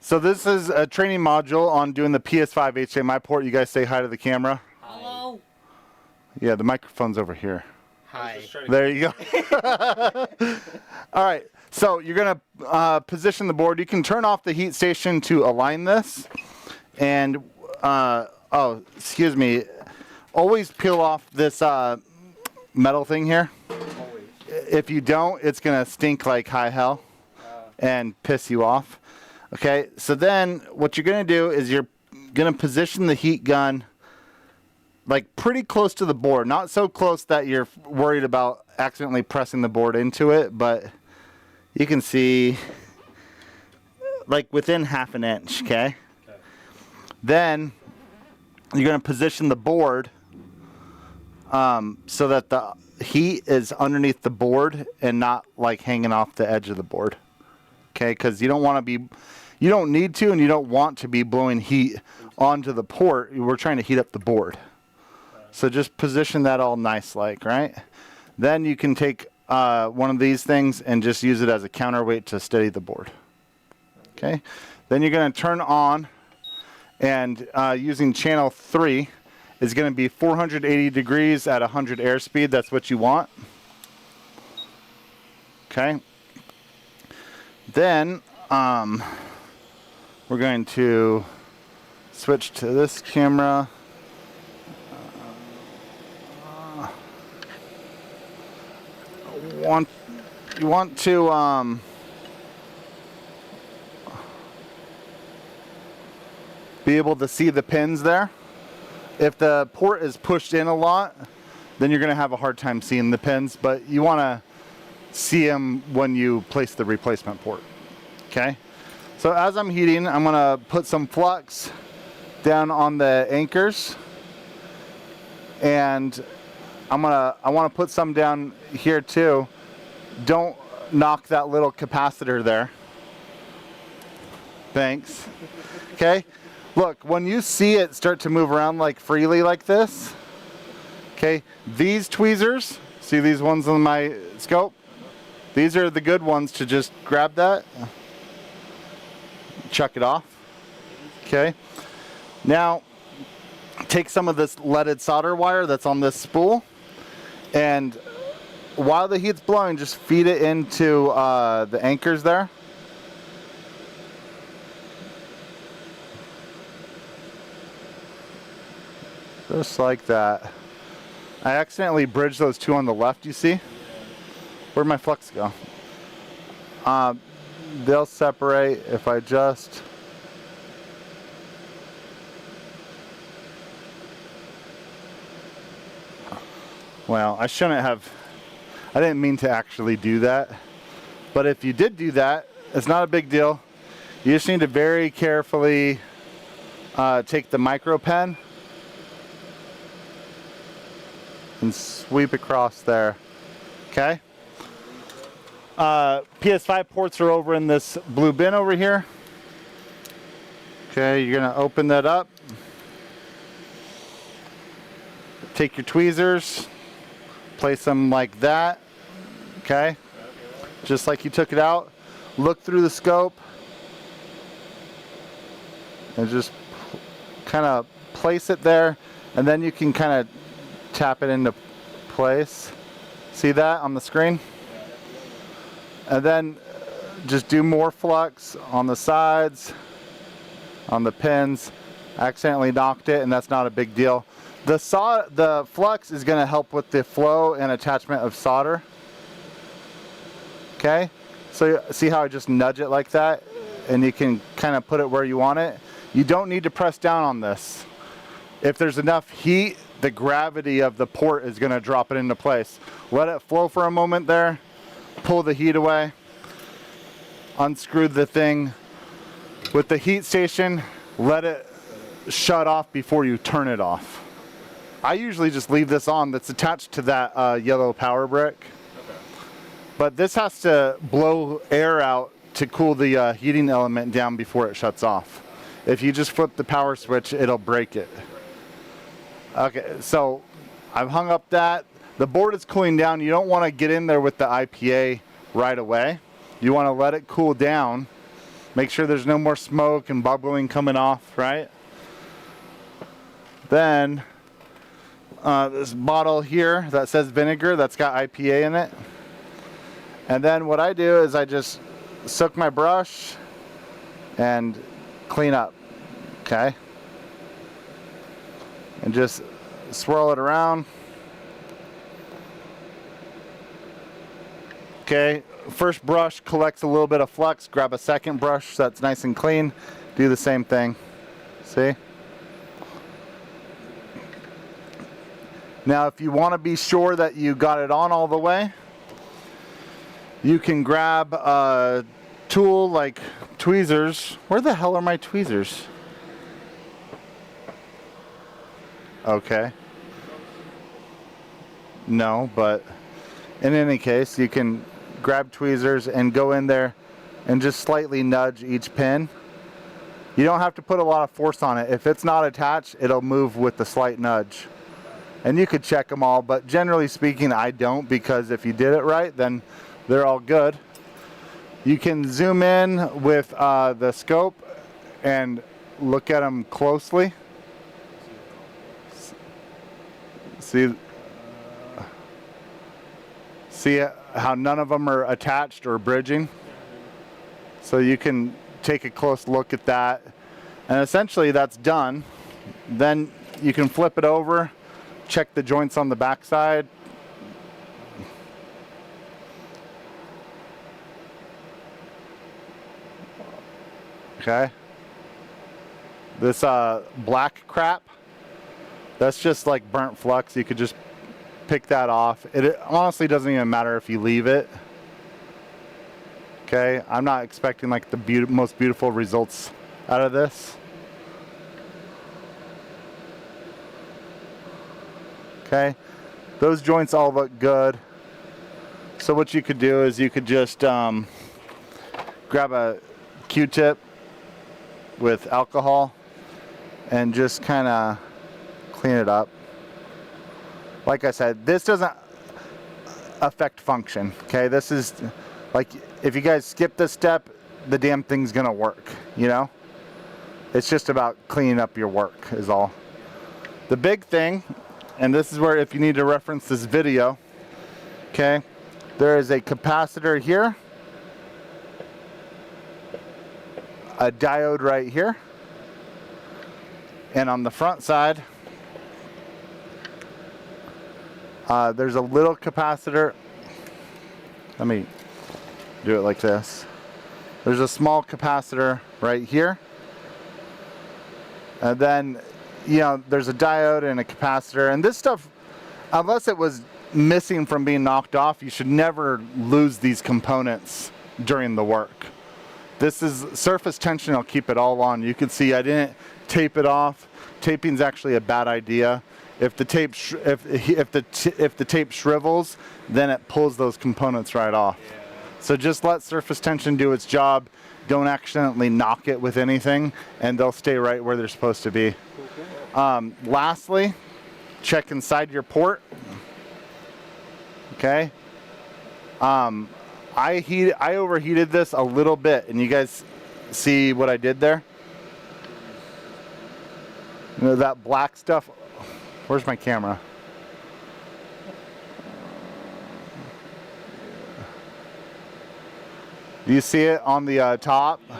So this is a training module on doing the PS5 HDMI port. You guys say hi to the camera. Hello. Yeah, the microphone's over here. Hi. There you go. All right, so you're gonna position the board. You can turn off the heat station to align this. And, oh, excuse me. Always peel off this metal thing here. Always. If you don't, it's gonna stink like high hell and piss you off. Okay, so then what you're gonna do is you're gonna position the heat gun like pretty close to the board. Not so close that you're worried about accidentally pressing the board into it, but you can see like within half an inch, okay? Then you're gonna position the board so that the heat is underneath the board and not like hanging off the edge of the board. Okay, because you don't need to and you don't want to be blowing heat onto the port. We're trying to heat up the board. So just position that all nice like, right? Then you can take one of these things and just use it as a counterweight to steady the board. Okay, then you're gonna turn on and using channel 3 is going to be 480 degrees at 100 airspeed. That's what you want. Okay. Then we're going to switch to this camera. You want to be able to see the pins there. If the port is pushed in a lot, then you're going to have a hard time seeing the pins, but you want to see them when you place the replacement port. Okay? So as I'm heating, I'm going to put some flux down on the anchors, and I want to put some down here too. Don't knock that little capacitor there. Thanks. Okay? Look, when you see it start to move around like freely like this, okay, these tweezers, see these ones on my scope? These are the good ones to just grab that, chuck it off, okay? Now, take some of this leaded solder wire that's on this spool, and while the heat's blowing, just feed it into the anchors there. Just like that. I accidentally bridged those two on the left, you see? Where'd my flux go? They'll separate if I just... Well, I shouldn't have... I didn't mean to actually do that. But if you did do that, it's not a big deal. You just need to very carefully take the micro pen and sweep across there. Okay? PS5 ports are over in this blue bin over here. Okay, you're gonna open that up. Take your tweezers, place them like that. Okay? Just like you took it out. Look through the scope and just kind of place it there, and then you can kind of tap it into place. See that on the screen? And then just do more flux on the sides, on the pins. I accidentally knocked it, and that's not a big deal. The flux is going to help with the flow and attachment of solder. Okay? So see how I just nudge it like that? And you can kind of put it where you want it. You don't need to press down on this. If there's enough heat, the gravity of the port is going to drop it into place. Let it flow for a moment there. Pull the heat away. Unscrew the thing. With the heat station, let it shut off before you turn it off. I usually just leave this on. That's attached to that yellow power brick. Okay. But this has to blow air out to cool the heating element down before it shuts off. If you just flip the power switch, it'll break it. Okay, so I've hung up that. The board is cooling down. You don't want to get in there with the IPA right away. You want to let it cool down Make sure there's no more smoke and bubbling coming off, right? Then this bottle here that says vinegar, that's got IPA in it. And then what I do is I just soak my brush and clean up, okay? And just swirl it around. Okay, first brush collects a little bit of flux. Grab a second brush that's nice and clean. Do the same thing. See? Now, if you want to be sure that you got it on all the way, you can grab a tool like tweezers. Where the hell are my tweezers? Okay. No, but in any case, you can grab tweezers and go in there and just slightly nudge each pin. You don't have to put a lot of force on it. If it's not attached, it'll move with the slight nudge. And you could check them all, but generally speaking, I don't, because if you did it right, then they're all good. You can zoom in with the scope and look at them closely. See how none of them are attached or bridging? So you can take a close look at that. And essentially that's done. Then you can flip it over, check the joints on the back side. Okay. This black crap, that's just like burnt flux. You could just pick that off. It honestly doesn't even matter if you leave it. Okay, I'm not expecting like the most beautiful results out of this. Okay, those joints all look good. So what you could do is you could just grab a Q-tip with alcohol and just kind of clean it up. Like I said, this doesn't affect function, okay? This is like, if you guys skip this step, the damn thing's gonna work, you know? It's just about cleaning up your work is all. The big thing, and this is where if you need to reference this video, okay? There is a capacitor here, a diode right here, and on the front side, there's a little capacitor. Let me do it like this. There's a small capacitor right here. And then, you know, there's a diode and a capacitor. And this stuff, unless it was missing from being knocked off, you should never lose these components during the work. This is surface tension, I'll keep it all on. You can see I didn't tape it off. Taping's actually a bad idea. If the tape if the tape shrivels, then it pulls those components right off. Yeah. So just let surface tension do its job. Don't accidentally knock it with anything, and they'll stay right where they're supposed to be. Okay. Lastly, check inside your port. Okay. I overheated this a little bit, and you guys see what I did there? You know, that black stuff. Where's my camera? Do you see it on the top? Yeah.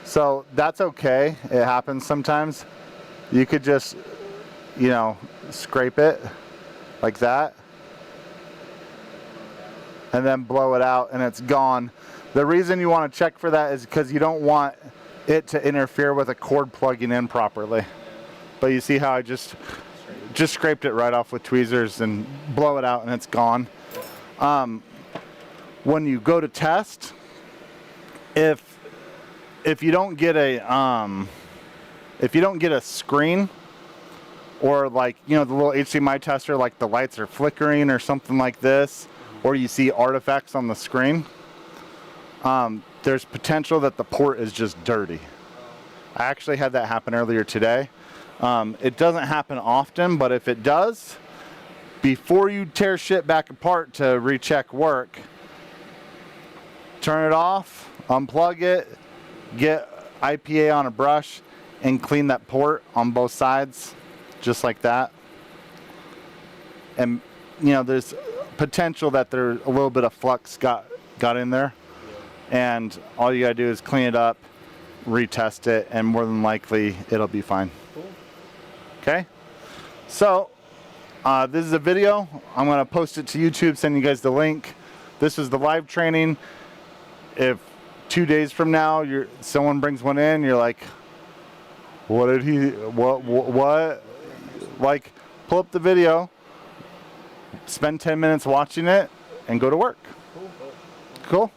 So that's okay. It happens sometimes. You could just, you know, scrape it like that. And then blow it out and it's gone. The reason you want to check for that is because you don't want it to interfere with a cord plugging in properly. But you see how I just scraped it right off with tweezers and blow it out and it's gone. When you go to test, if you don't get a screen, or like, you know, the little HDMI tester, like the lights are flickering or something like this, or you see artifacts on the screen, there's potential that the port is just dirty. I actually had that happen earlier today. It doesn't happen often, but if it does, before you tear shit back apart to recheck work, turn it off, unplug it, get IPA on a brush, and clean that port on both sides, just like that. And you know, there's potential that there a little bit of flux got in there, and all you gotta do is clean it up, retest it, and more than likely it'll be fine. Cool. Okay, so this is a video. I'm gonna post it to YouTube, send you guys the link. This is the live training. If 2 days from now someone brings one in, you're like, what did he, what? Like, pull up the video, spend 10 minutes watching it, and go to work. Cool. Cool?